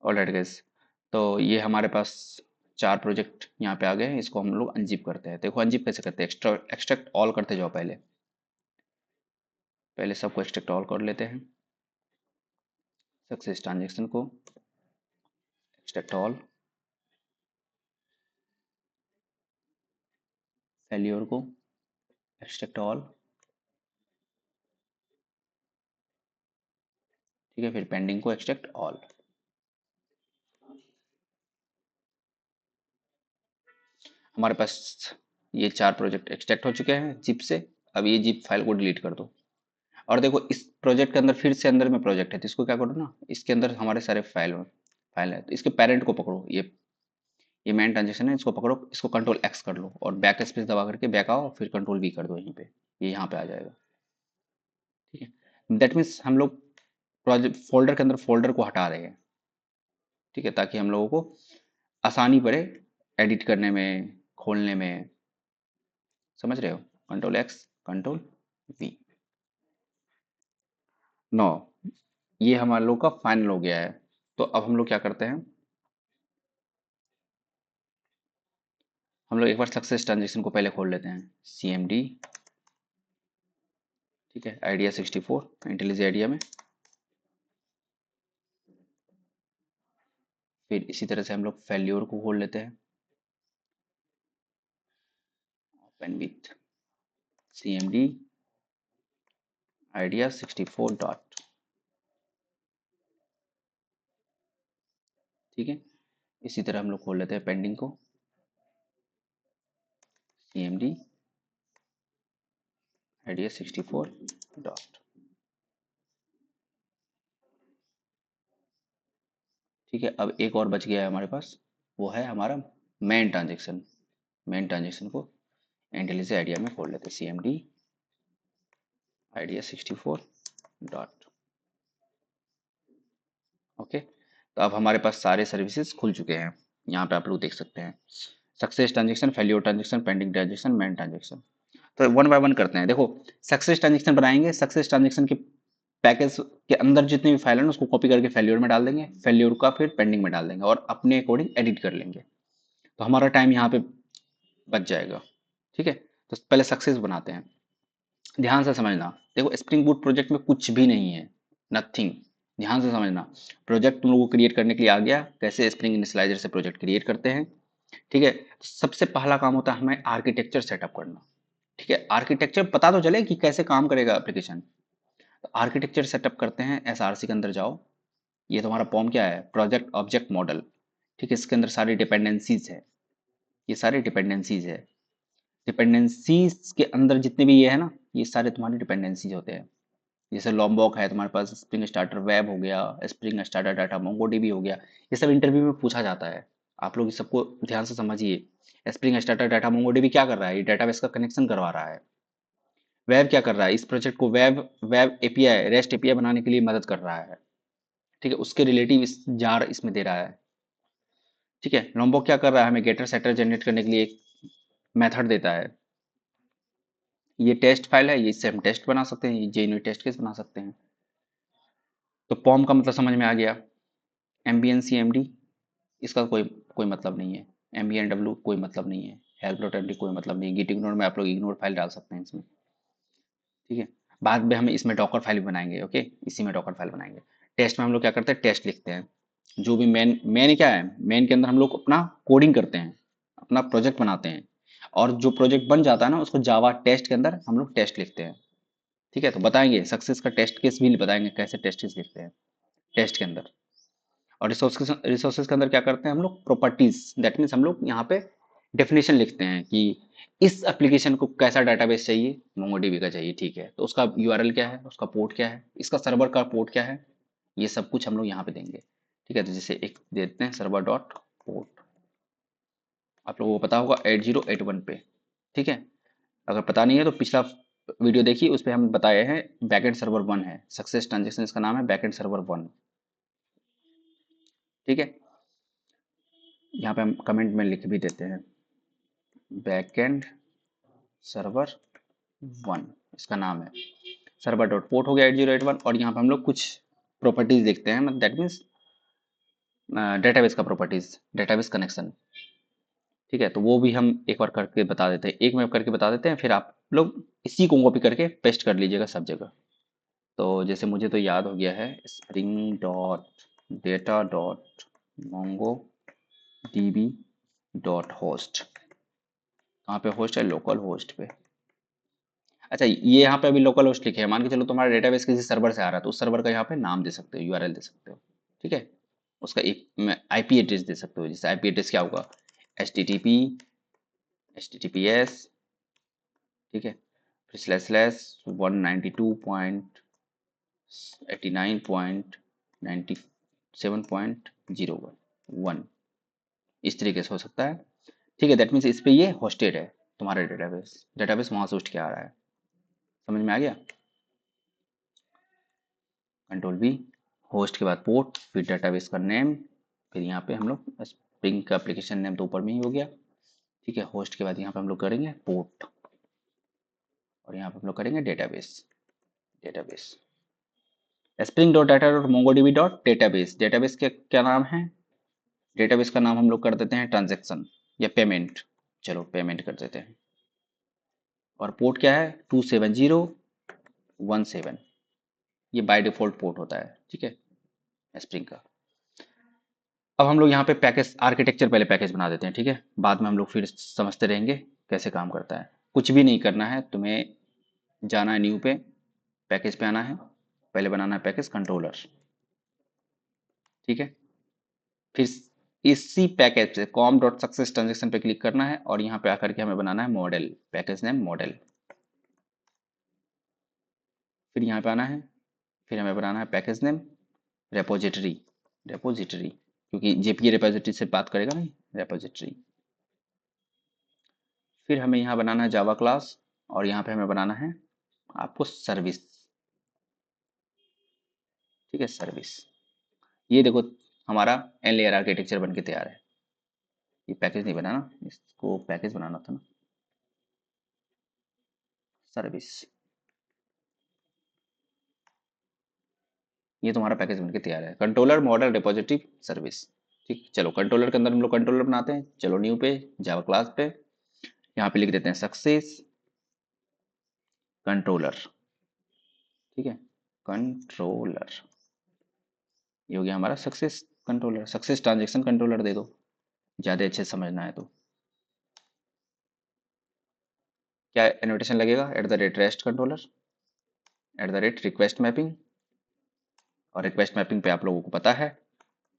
Alright guys, तो ये हमारे पास 4 प्रोजेक्ट यहाँ पे आ गए हैं। इसको हम लोग अनजिप करते हैं। देखो अनजिप कैसे करते हैं, एक्सट्रैक्ट ऑल करते जाओ। पहले पहले सबको एक्सट्रैक्ट ऑल कर लेते हैं। सक्सेस ट्रांजेक्शन को एक्सट्रैक्ट ऑल, फेल्योर को एक्सट्रैक्ट ऑल, ठीक है, फिर पेंडिंग को एक्सट्रैक्ट ऑल। हमारे पास ये 4 प्रोजेक्ट एक्सट्रैक्ट हो चुके हैं जिप से। अब ये जिप फाइल को डिलीट कर दो। और देखो इस प्रोजेक्ट के अंदर फिर से अंदर में प्रोजेक्ट है, तो इसको क्या करो ना, इसके अंदर हमारे सारे फाइल है, तो इसके पेरेंट को पकड़ो। ये मेन ट्रांजेक्शन है, इसको पकड़ो, इसको कंट्रोल एक्स कर लो और बैक स्पेस दबा करके बैक आओ, फिर कंट्रोल वी कर दो यहीं पे। ये यहाँ पे आ जाएगा। ठीक है, दैट मीन्स हम लोग प्रोजेक्ट फोल्डर के अंदर फोल्डर को हटा रहे हैं। ठीक है, ताकि हम लोगों को आसानी पड़े एडिट करने में, खोलने में। समझ रहे हो? Control X, control V. No, ये हमारे लोग का फाइनल हो गया है। तो अब हम लोग क्या करते हैं, हम लोग एक बार सक्सेस ट्रांजेक्शन को पहले खोल लेते हैं। सी एम डी, ठीक है, आइडिया 64 इंटेलिजेंट आइडिया में। फिर इसी तरह से हम लोग फेल्योर को खोल लेते हैं। Open with C M D idea 64 dot, ठीक है। इसी तरह हम लोग खोल लेते हैं पेंडिंग को, C M D idea 64 dot, ठीक है। अब एक और बच गया है हमारे पास, वो है हमारा मेन ट्रांजेक्शन। मेन ट्रांजेक्शन को इंटेलिजेंट आइडिया में खोल लेते हैं। C M D idea 64 dot, okay. तो अब हमारे पास सारे सर्विसेज खुल चुके हैं। यहाँ पे आप लोग देख सकते हैं success transaction, failure transaction, pending transaction, main transaction. तो वन बाय वन करते हैं। देखो सक्सेस ट्रांजेक्शन बनाएंगे, सक्सेस ट्रांजेक्शन के पैकेज के अंदर जितनी भी फाइल है ना, उसको कॉपी करके फेल्योर में डाल देंगे, फेल्योर का फिर पेंडिंग में डाल देंगे और अपने अकॉर्डिंग एडिट कर लेंगे। तो हमारा टाइम यहाँ पे बच जाएगा। ठीक है, तो पहले सक्सेस बनाते हैं। ध्यान से समझना, देखो स्प्रिंग बूट प्रोजेक्ट में कुछ भी नहीं है, नथिंग। ध्यान से समझना, प्रोजेक्ट तुम लोगों को क्रिएट करने के लिए आ गया, कैसे स्प्रिंग इनिशियलाइजर से प्रोजेक्ट क्रिएट करते हैं। ठीक है, सबसे पहला काम होता है हमें आर्किटेक्चर सेटअप करना। ठीक है, आर्किटेक्चर पता तो चले कि कैसे काम करेगा एप्लीकेशन। तो आर्किटेक्चर सेटअप करते हैं, एसआरसी के अंदर जाओ। ये तुम्हारा पॉम क्या है, प्रोजेक्ट ऑब्जेक्ट मॉडल। ठीक है, इसके अंदर सारी डिपेंडेंसीज है, ये सारी डिपेंडेंसीज है। डिपेंडेंसीज के अंदर जितने भी ये है ना, ये सारे तुम्हारे डिपेंडेंसीज होते हैं। जैसे लॉम्बॉक है तुम्हारे पास, स्प्रिंग स्टार्टर वेब हो गया, स्प्रिंग स्टार्टर डाटा मोंगोडीबी हो गया। ये सब इंटरव्यू में पूछा जाता है। आप लोग इस सबको ध्यान से समझिए। स्प्रिंग स्टार्टर डाटा मोंगोडीबी क्या कर रहा है, ये डेटाबेस का कनेक्शन करवा रहा है। वेब क्या कर रहा है, इस प्रोजेक्ट को web web API, rest API बनाने के लिए मदद कर रहा है। ठीक है, उसके रिलेटिव इस जार इसमें दे रहा है। ठीक है, लॉम्बॉक क्या कर रहा है, हमें गेटर सेटर जनरेट करने के लिए एक मेथड देता है। ये टेस्ट फाइल है, ये इससे हम टेस्ट बना सकते हैं, ये जेन्युइन टेस्ट केस बना सकते हैं। तो पॉम का मतलब समझ में आ गया। एमबीएन सी एम डी, इसका कोई कोई मतलब नहीं है। एम बी एन डब्ल्यू कोई मतलब नहीं है। हेल्प डॉट एम डी कोई मतलब नहीं है। गिट इग्नोर में आप लोग इग्नोर फाइल डाल सकते हैं इसमें। ठीक है, बाद में हम इसमें डॉकर फाइल भी बनाएंगे। ओके, इसी में डॉकर फाइल बनाएंगे। टेस्ट में हम लोग क्या करते हैं, टेस्ट लिखते हैं। जो भी मेन मेन क्या है, मेन के अंदर हम लोग अपना कोडिंग करते हैं, अपना प्रोजेक्ट बनाते हैं। और जो प्रोजेक्ट बन जाता है ना, उसको जावा टेस्ट के अंदर हम लोग टेस्ट लिखते हैं। ठीक है, तो बताएंगे सक्सेस का टेस्ट केस भी बताएंगे, कैसे टेस्ट केस लिखते हैं टेस्ट के अंदर। और रिसोर्सेज के अंदर क्या करते हैं हम लोग, प्रॉपर्टीज। दैट मीन्स हम लोग यहाँ पे डेफिनेशन लिखते हैं कि इस एप्लीकेशन को कैसा डेटाबेस चाहिए, मोंगोडीबी का चाहिए। ठीक है, तो उसका यूआरएल क्या है, उसका पोर्ट क्या है, इसका सर्वर का पोर्ट क्या है, ये सब कुछ हम लोग यहाँ पे देंगे। ठीक है, तो जैसे एक देते हैं सर्वर डॉट पोर्ट, आप लोगों को पता होगा 8081 पे। ठीक है, अगर पता नहीं है तो पिछला वीडियो देखिए, उस पर हम बताए हैं बैकएंड सर्वर 1 है, सक्सेस ट्रांजेक्शन इसका नाम है, बैकएंड सर्वर 1। ठीक है, यहाँ पे हम कमेंट में लिख भी देते हैं बैकएंड सर्वर 1, इसका नाम है। सर्वर डॉट पोर्ट हो गया 8081, और यहाँ पे हम लोग कुछ प्रॉपर्टीज देखते हैं, मतलब दैट मीन्स डेटाबेस का प्रॉपर्टीज, डेटाबेस कनेक्शन। ठीक है, तो वो भी हम एक बार करके बता देते हैं, एक में करके बता देते हैं, फिर आप लोग इसी को कॉपी करके पेस्ट कर लीजिएगा सब जगह। तो जैसे मुझे तो याद हो गया है, spring dot data dot Mongo dB dot host. कहाँ पे होस्ट है? लोकल होस्ट पे। अच्छा, ये यहाँ पे अभी लोकल होस्ट लिखे हैं, मान के चलो तुम्हारा डेटाबेस किसी सर्वर से आ रहा है, तो उस सर्वर का यहाँ पे नाम दे सकते हो, यूआरएल दे सकते हो। ठीक है, उसका एक आईपी एड्रेस दे सकते हो। जैसे आईपी एड्रेस क्या होगा? H T T P, H T T P S, ठीक है, फिर स्लैश स्लैश 192.89.97.01 इस तरीके से हो सकता है। ठीक है, दैट मीन्स इस पे ये होस्टेड है, तुम्हारा डेटाबेस, डेटाबेस वहां से होस्ट किया आ रहा है। समझ में आ गया? कंट्रोल वी, होस्ट के बाद पोर्ट, फिर डेटाबेस का नेम, फिर यहाँ पे हम लोग स्प्रिंग का एप्लीकेशन नेम तो ऊपर में ही हो गया। ठीक है, होस्ट के बाद यहाँ पे हम लोग करेंगे पोर्ट, और यहाँ पे हम लोग करेंगे database, database spring dot data dot MongoDB dot database. Database के क्या नाम है? डेटाबेस का नाम हम लोग कर देते हैं ट्रांजैक्शन या पेमेंट। चलो पेमेंट कर देते हैं। और पोर्ट क्या है? 27017। ये बाय डिफॉल्ट पोर्ट होता है। ठीक है, स्प्रिंग का। अब हम लोग यहाँ पे पैकेज आर्किटेक्चर पहले पैकेज बना देते हैं। ठीक है, बाद में हम लोग फिर समझते रहेंगे कैसे काम करता है। कुछ भी नहीं करना है तुम्हें, जाना है न्यू पे, पैकेज पे आना है, पहले बनाना है पैकेज कंट्रोलर। ठीक है, फिर इसी पैकेज से कॉम डॉट सक्सेस ट्रांजेक्शन पे क्लिक करना है, और यहाँ पे आकर के हमें बनाना है मॉडल, पैकेज नेम मॉडल। फिर यहाँ पे आना है, फिर हमें बनाना है पैकेज नेम रेपोजिटरी, रेपोजिटरी क्योंकि जेपीए रेपोजिटरी से बात करेगा नहीं, रेपोजिटरी। फिर हमें यहाँ बनाना है जावा क्लास, और यहाँ पे हमें बनाना है आपको सर्विस। ठीक है, सर्विस। ये देखो हमारा एन लेयर आर्किटेक्चर बन के तैयार है। ये पैकेज नहीं बनाना, इसको पैकेज बनाना था ना, सर्विस। ये तुम्हारा पैकेज बनके तैयार है, कंट्रोलर मॉडल रिपोजिटरी सर्विस। ठीक, चलो कंट्रोलर के अंदर हम लोग कंट्रोलर बनाते हैं। चलो न्यू पे, जावा क्लास पे, यहाँ पे लिख देते हैं सक्सेस कंट्रोलर। ठीक है, कंट्रोलर, ये हो गया हमारा success controller. Success transaction controller दे दो, ज़्यादा अच्छे से समझना है तो। क्या एनोटेशन लगेगा? Eight the rate rest controller, eight the rate request mapping. और रिक्वेस्ट मैपिंग पे आप लोगों को पता है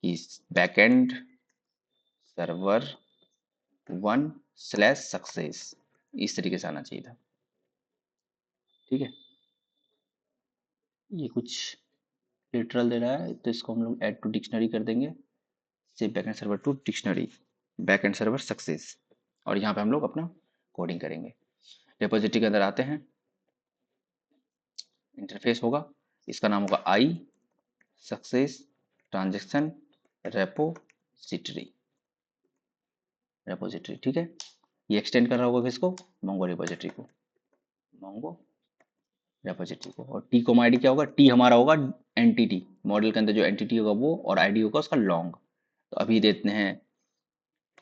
कि बैकएंड सर्वर 1/सक्सेस, इस तरीके से आना चाहिए था। ठीक है, ये कुछ लिटरल दे रहा है, तो इसको हम लोग ऐड टू डिक्शनरी कर देंगे। से backend server to dictionary, backend server success, और यहाँ पे हम लोग अपना कोडिंग करेंगे। रिपोजिटरी के अंदर आते हैं, इंटरफेस होगा, इसका नाम होगा आई सक्सेस ट्रांजेक्शन रेपोजिटरी, रेपोजिटरी। ठीक है, ये एक्सटेंड कर रहा होगा किसको? मोंगो रिपोजिटरी को, मोंगो रेपोजिटरी को। और टी कोमा आईडी क्या होगा? टी हमारा होगा एंटिटी, मॉडल के अंदर जो एंटिटी होगा वो, और आईडी होगा उसका लॉन्ग। तो अभी देते हैं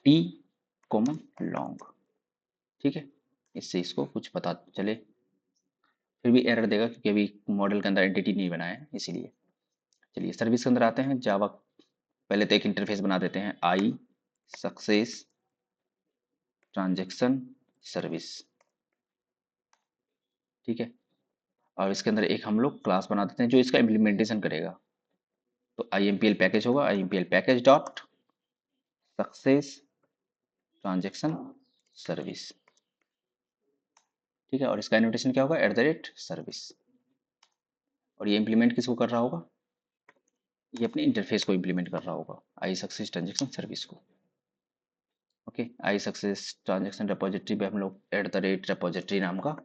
टी कॉमन लॉन्ग। ठीक है, इससे इसको कुछ पता चले। फिर भी एरर देगा क्योंकि अभी मॉडल के अंदर एंटिटी नहीं बनाया है, इसीलिए। चलिए सर्विस के अंदर आते हैं, जावा पहले तो एक इंटरफेस बना देते हैं, आई सक्सेस ट्रांजेक्शन सर्विस। ठीक है, और इसके अंदर एक हम लोग क्लास बना देते हैं जो इसका इम्प्लीमेंटेशन करेगा। तो I M P L package होगा, I M P L package dot success transaction service. ठीक है, और इसका एनोटेशन क्या होगा? At the rate service. और ये इंप्लीमेंट किसको कर रहा होगा? ये अपने इंटरफेस को इंप्लीमेंट कर रहा होगा, आई सक्सेस ट्रांजेक्शन सर्विस को। ओके, आई सक्सेस ट्रांजेक्शन रेपोजिटरी पे हम लोग एट द रेट रेपोजिटरी नाम का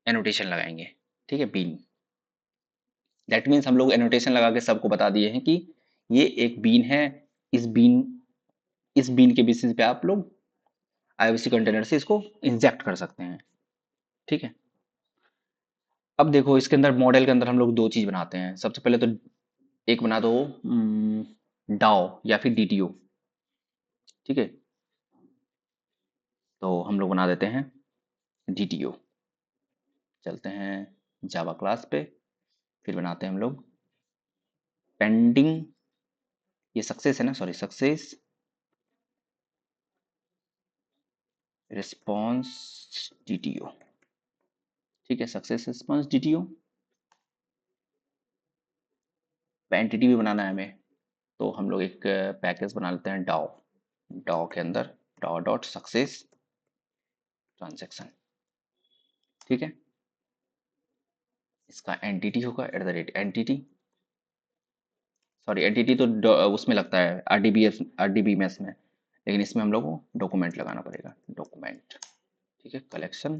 एनोटेशन लगाएंगे। ठीक है, बीन। दैट मीन्स हम लोग एनोटेशन लगा के सबको बता दिए हैं कि ये एक बीन है। इस बीन, इस बीन के बेसिस पे आप लोग आईओसी कंटेनर से इसको इंजेक्ट कर सकते हैं। ठीक है, अब देखो इसके अंदर मॉडल के अंदर हम लोग दो चीज बनाते हैं। सबसे पहले तो एक बना दो डाओ या फिर डीटीओ। ठीक है, तो हम लोग बना देते हैं डीटीओ। चलते हैं जावा क्लास पे, फिर बनाते हैं हम लोग पेंडिंग, ये सक्सेस है ना, सॉरी, सक्सेस रिस्पॉन्स डीटीओ। ठीक है, सक्सेस रिस्पॉन्स डीटीओ। एंटिटी भी बनाना है हमें, तो हम लोग एक पैकेज बना लेते हैं डाओ। डाओ के अंदर डाओ डॉट सक्सेस ट्रांजेक्शन। ठीक है, इसका एंटिटी होगा एंटिटी, सॉरी एंटिटी तो उसमें लगता है आरडीबीएमएस में, लेकिन इसमें हम लोग को डॉक्यूमेंट लगाना पड़ेगा, डॉक्यूमेंट। ठीक है, कलेक्शन,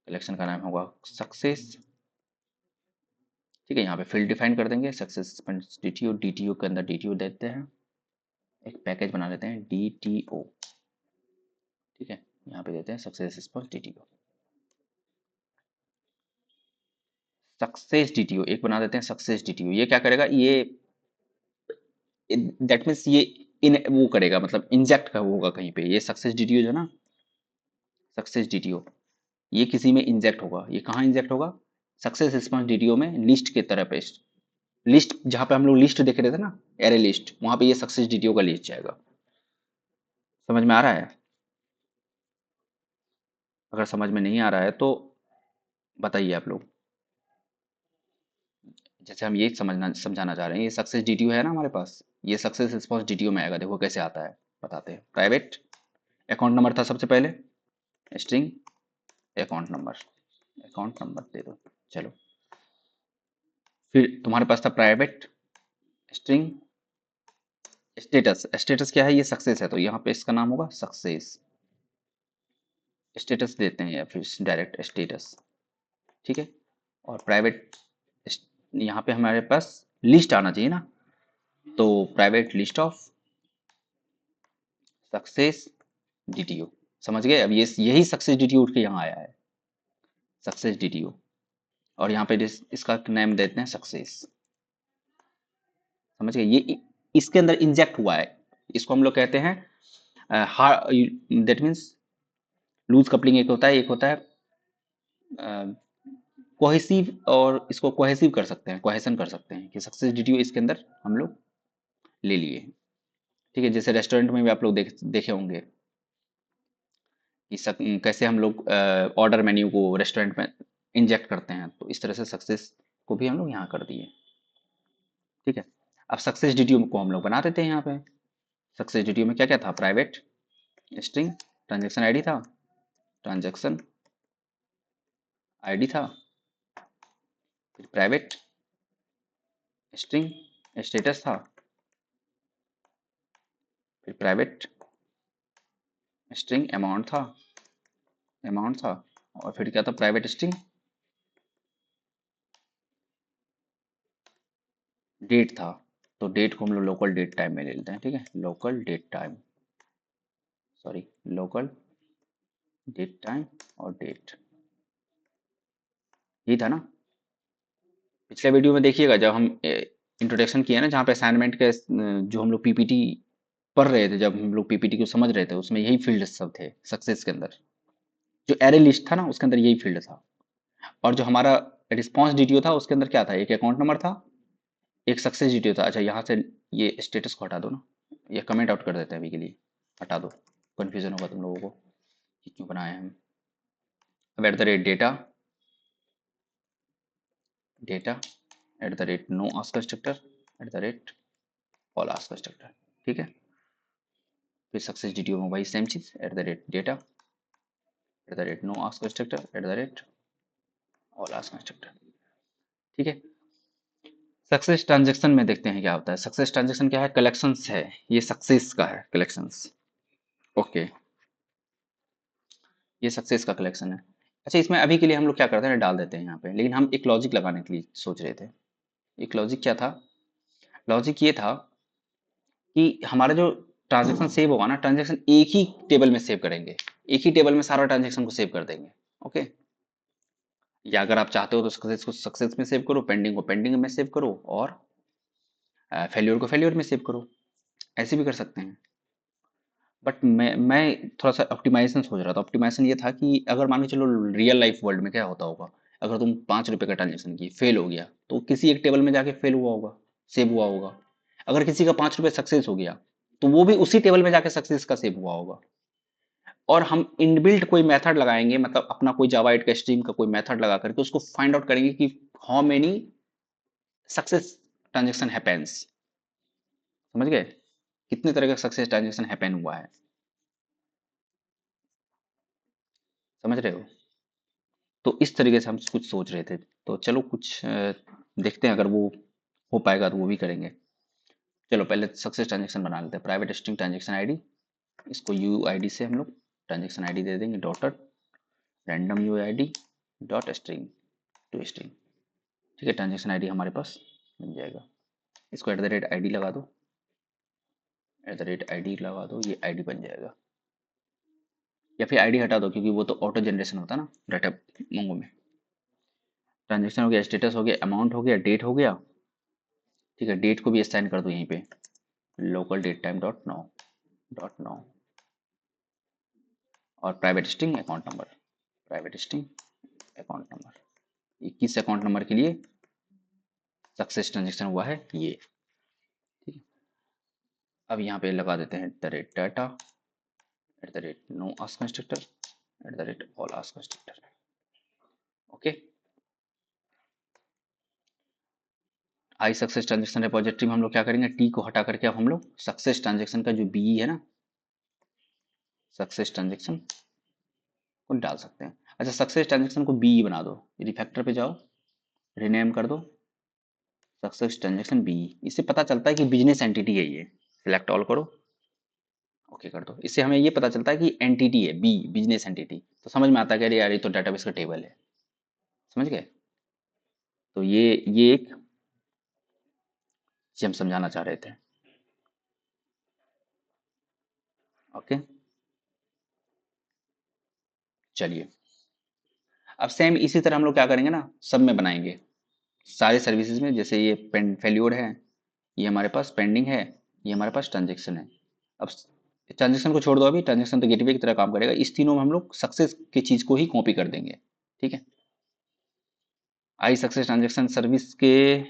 कलेक्शन का नाम होगा सक्सेस। ठीक है, यहाँ पे फील्ड डिफाइन कर देंगे सक्सेस डीटीओ, डीटीओ के अंदर डीटीओ देते हैं, एक पैकेज बना लेते हैं डीटीओ। ठीक है, यहाँ पे देते हैं success response DTO, success DTO एक बना देते हैं सक्सेस डीटीओ। ये क्या करेगा, ये दैट मीन्स ये इन वो करेगा, मतलब इंजेक्ट का होगा कहीं पे, ये सक्सेस डीटीओ जो है ना, सक्सेस डीटीओ, ये किसी में इंजेक्ट होगा। ये कहाँ इंजेक्ट होगा, सक्सेस रिस्पॉन्स डीटीओ में लिस्ट के तरह पे, लिस्ट जहाँ पे हम लोग लिस्ट देख रहे थे ना, एरे लिस्ट, वहां पे ये सक्सेस डीटीओ का लिस्ट जाएगा। समझ में आ रहा है? अगर समझ में नहीं आ रहा है तो बताइए आप लोग। जैसे हम ये समझाना चाह रहे हैं, ये सक्सेस डीटीओ है ना हमारे पास, ये सक्सेस रिस्पॉन्स डीटीओ में आएगा। देखो कैसे आता है, बताते हैं। प्राइवेट अकाउंट नंबर था सबसे पहले, string account number, account number दे दो, चलो। फिर तुम्हारे पास था प्राइवेट स्ट्रिंग स्टेटस, स्टेटस क्या है, ये सक्सेस है, तो यहाँ पे इसका नाम होगा सक्सेस स्टेटस देते हैं, या फिर डायरेक्ट स्टेटस। ठीक है, और प्राइवेट, यहाँ पे हमारे पास लिस्ट आना चाहिए ना, तो private list of success DTO. समझ गए? अब ये यही सक्सेस डीटीओ उठ के यहाँ आया है, सक्सेस डीटीओ, और यहाँ पे इसका नेम देते हैं सक्सेस। समझ गए? ये इसके अंदर इंजेक्ट हुआ है, इसको हम लोग कहते हैं दैट मीन्स लूज कपलिंग एक होता है, एक होता है कोहेसिव, और इसको कोहेसिव कर सकते हैं, कोहेसन कर सकते हैं कि सक्सेस डीटीओ इसके अंदर हम लोग ले लिए। ठीक है, जैसे रेस्टोरेंट में भी आप लोग देखे होंगे कि कैसे हम लोग ऑर्डर मेन्यू को रेस्टोरेंट में इंजेक्ट करते हैं, तो इस तरह से सक्सेस को भी हम लोग यहाँ कर दिए। ठीक है, अब सक्सेस डीटीओ को हम लोग बना देते हैं यहाँ पे। सक्सेस डीटीओ में क्या क्या था, प्राइवेट स्ट्रिंग ट्रांजेक्शन आईडी था, ट्रांजेक्शन आईडी था, फिर प्राइवेट स्ट्रिंग स्टेटस था, फिर प्राइवेट स्ट्रिंग अमाउंट था, अमाउंट था, और फिर क्या था, प्राइवेट स्ट्रिंग डेट था। तो डेट को हम लोग लोकल डेट टाइम में ले लेते हैं। ठीक है, local date time, sorry local date time और डेट, यही था ना। पिछले वीडियो में देखिएगा जब हम इंट्रोडक्शन किया ना, जहाँ पे असाइनमेंट के जो हम लोग पीपीटी पढ़ रहे थे, जब हम लोग पीपीटी को समझ रहे थे, उसमें यही फील्ड सब थे सक्सेस के अंदर। जो एरे लिस्ट था ना, उसके अंदर यही फील्ड था, और जो हमारा रिस्पॉन्स डीटीओ था, उसके अंदर क्या था, एक अकाउंट नंबर था, एक सक्सेस डीटीओ था। अच्छा, यहाँ से ये स्टेटस को हटा दो ना, ये कमेंट आउट कर देते हैं अभी के लिए, हटा दो, कन्फ्यूजन होगा तुम लोगों को कि क्यों बनाए हैं हम। अब eight the rate data, data eight the rate know ask constructor, eight the rate all ask constructor. ठीक है, फिर सक्सेस डीटीओ में वही सेम चीज, eight the rate data eight the rate know ask constructor, eight the rate all ask constructor. ठीक है, success transaction में देखते हैं क्या होता है। सक्सेस ट्रांजेक्शन क्या है, कलेक्शंस है, ये सक्सेस का है कलेक्शंस। ओके, ये सक्सेस का कलेक्शन है। अच्छा, इसमें अभी के लिए हम लोग क्या करते हैं, डाल देते हैं यहाँ पे, लेकिन हम एक लॉजिक लगाने के लिए सोच रहे थे। एक लॉजिक क्या था, लॉजिक ये था कि हमारा जो ट्रांजेक्शन सेव होगा ना, ट्रांजेक्शन एक ही टेबल में सेव करेंगे, एक ही टेबल में सारा ट्रांजेक्शन को सेव कर देंगे। ओके, या अगर आप चाहते हो तो सक्सेस को सक्सेस में सेव करो, पेंडिंग को पेंडिंग में सेव करो, और फेल्योर को फेल्योर में सेव करो, ऐसे भी कर सकते हैं। बट मैं थोड़ा सा ऑप्टिमाइजेशन सोच रहा था। ऑप्टिमाइजेशन ये था कि अगर मान के चलो रियल लाइफ वर्ल्ड में क्या होता होगा, अगर तुम 5 रुपए का ट्रांजेक्शन की फेल हो गया तो किसी एक टेबल में जाके फेल हुआ होगा, सेव हुआ होगा। अगर किसी का 5 रुपए सक्सेस हो गया तो वो भी उसी टेबल में जाके सक्सेस का सेव हुआ होगा। और हम इनबिल्ट कोई मेथड लगाएंगे, मतलब अपना कोई जावा 8 का स्ट्रीम का कोई मेथड लगा करके उसको फाइंड आउट करेंगे कि how many success transaction happens. समझ गए, कितने तरह का सक्सेस ट्रांजेक्शन हैपन हुआ है, समझ रहे हो। तो इस तरीके से हम कुछ सोच रहे थे। तो चलो कुछ देखते हैं, अगर वो हो पाएगा तो वो भी करेंगे। चलो पहले सक्सेस ट्रांजेक्शन बना लेते हैं। प्राइवेट स्ट्रिंग ट्रांजेक्शन आईडी, इसको यू आई डी से हम लोग ट्रांजेक्शन आईडी दे देंगे, dot random U I D dot string to string. ठीक है, ट्रांजेक्शन आईडी हमारे पास बन जाएगा। इसको at the rate I D लगा दो, at the rate I D लगा दो, ये आई डी बन जाएगा। या फिर आईडी हटा दो क्योंकि वो तो ऑटो जनरेशन होता है ना डाटा मोंगो में। ट्रांजेक्शन हो गया, स्टेटस हो गया, अमाउंट हो गया, डेट हो गया। ठीक है, डेट को भी असाइन कर दो यहीं पे, local date time dot now. और private string account number, private string account number. 21 account number के लिए सक्सेस ट्रांजेक्शन हुआ है ये। ठीक है, अब यहाँ पे लगा देते हैं the rate data at the rate know ask constructor eight the rate all ask constructor. Okay, I success transaction repository में हम लोग क्या करेंगे, टी को हटा करके अब हम लोग सक्सेस ट्रांजेक्शन का जो बी है ना, सक्सेस ट्रांजेक्शन को डाल सकते हैं। अच्छा, सक्सेस ट्रांजेक्शन को बी बना दो, रिफैक्टर पे जाओ, रिनेम कर दो सक्सेस ट्रांजेक्शन बी। इससे पता चलता है कि बिजनेस एंटिटी है ये। सिलेक्ट ऑल करो, ओके कर दो। इससे हमें ये पता चलता है कि एंटिटी है बी, बिजनेस एंटिटी। तो समझ में आता है कि अरे यार ये तो डाटाबेस का टेबल है। समझ गए। तो ये एक चीज हम समझाना चाह रहे थे। ओके, चलिए अब सेम इसी तरह हम लोग क्या करेंगे ना, सब में बनाएंगे, सारे सर्विसेज में। जैसे ये पेंड फेल्योर है, ये हमारे पास पेंडिंग है, ये हमारे पास ट्रांजेक्शन है। अब ट्रांजेक्शन को छोड़ दो, अभी ट्रांजेक्शन तो गेटवे की तरह काम करेगा। इस तीनों में हम लोग सक्सेस की चीज को ही कॉपी कर देंगे। ठीक है, आई सक्सेस ट्रांजेक्शन सर्विस के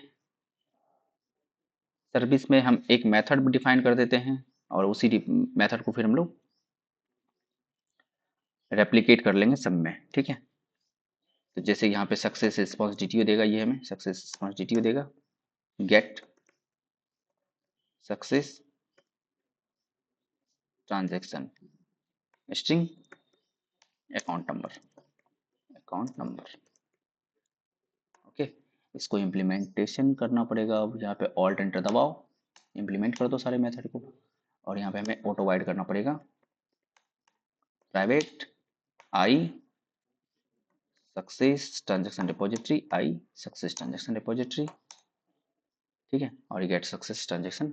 सर्विस में हम एक मेथड डिफाइन कर देते हैं और उसी मेथड को फिर हम लोग रेप्लिकेट कर लेंगे सब में। ठीक है, तो जैसे यहाँ पे सक्सेस रिस्पॉन्स डीटीओ देगा, ये हमें सक्सेस रिस्पॉन्स डीटीओ देगा, gate success transaction string account number. Okay, इसको इम्प्लीमेंटेशन करना पड़ेगा। अब यहाँ पे ऑल्ट एंटर दबाओ, इम्प्लीमेंट कर दो सारे मेथड को। और यहाँ पे हमें ऑटो वाइड करना पड़ेगा, प्राइवेट आई सक्सेस ट्रांजेक्शन रिपोजिटरी, आई सक्सेस ट्रांजेक्शन रिपोजिटरी। ठीक है, और ये गेट सक्सेस ट्रांजेक्शन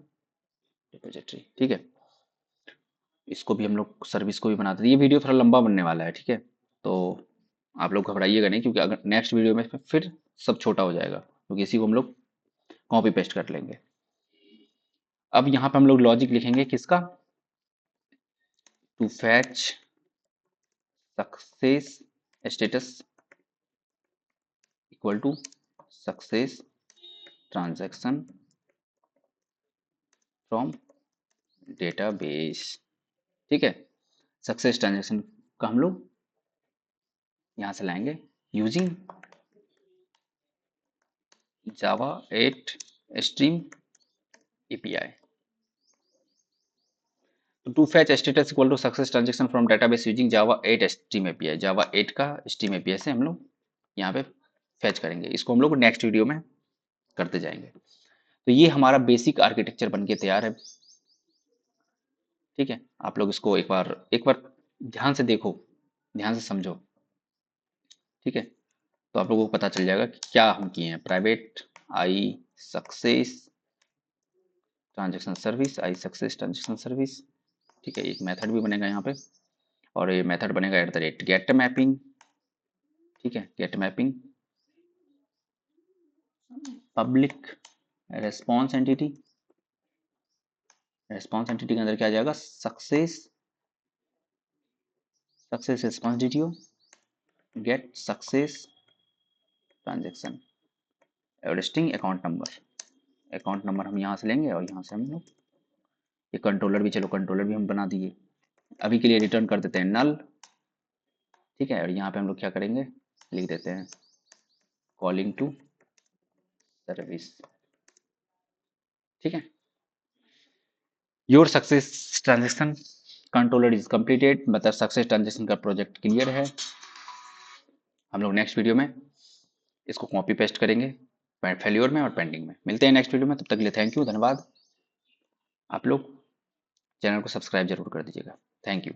रिपोजिटरी। ठीक है, इसको भी हम लोग सर्विस को भी बनाते हैं। ये वीडियो थोड़ा लंबा बनने वाला है। ठीक है, तो आप लोग घबराइएगा नहीं, क्योंकि अगर नेक्स्ट वीडियो में फिर सब छोटा हो जाएगा, क्योंकि इसी को हम लोग कॉपी पेस्ट कर लेंगे। अब यहाँ पे हम लोग लॉजिक लिखेंगे किसका, to fetch success status equal to success transaction from database. ठीक है, सक्सेस ट्रांजैक्शन का हम लोग यहाँ से लाएंगे using Java 8 stream API. To fetch status equal to success transaction from database using Java 8 stream API. Java 8 का स्ट्रीम एपीआई से हम लोग यहाँ पे फैच करेंगे। इसको हम लोग नेक्स्ट वीडियो में करते जाएंगे। तो ये हमारा बेसिक आर्किटेक्चर बन के तैयार है। ठीक है, आप लोग इसको एक बार ध्यान से देखो, ध्यान से समझो। ठीक है, तो आप लोगों को पता चल जाएगा कि क्या हम किए हैं। प्राइवेट आई सक्सेस ट्रांजेक्शन सर्विस, आई सक्सेस ट्रांजेक्शन सर्विस। ठीक है, एक मेथड भी बनेगा यहाँ पे, और ये मेथड बनेगा at the rate get mapping. ठीक है, get mapping public response entity response entity के अंदर क्या आ जाएगा, success response DTO get success transaction एवरेस्टिंग अकाउंट नंबर हम यहाँ से लेंगे और यहाँ से हम लोग ये कंट्रोलर भी, चलो कंट्रोलर भी हम बना दिए। अभी के लिए रिटर्न कर देते हैं नल, ठीक है। और यहाँ पे हम लोग क्या करेंगे, लिख देते हैं कॉलिंग टू सर्विस, ठीक है। Your success transaction controller is completed, मतलब सक्सेस ट्रांजेक्शन का प्रोजेक्ट क्लियर है। हम लोग नेक्स्ट वीडियो में इसको कॉपी पेस्ट करेंगे फेल्योर में और पेंडिंग में। मिलते हैं नेक्स्ट वीडियो में, तब तक के लिए थैंक यू, धन्यवाद। आप लोग चैनल को सब्सक्राइब जरूर कर दीजिएगा। Thank you.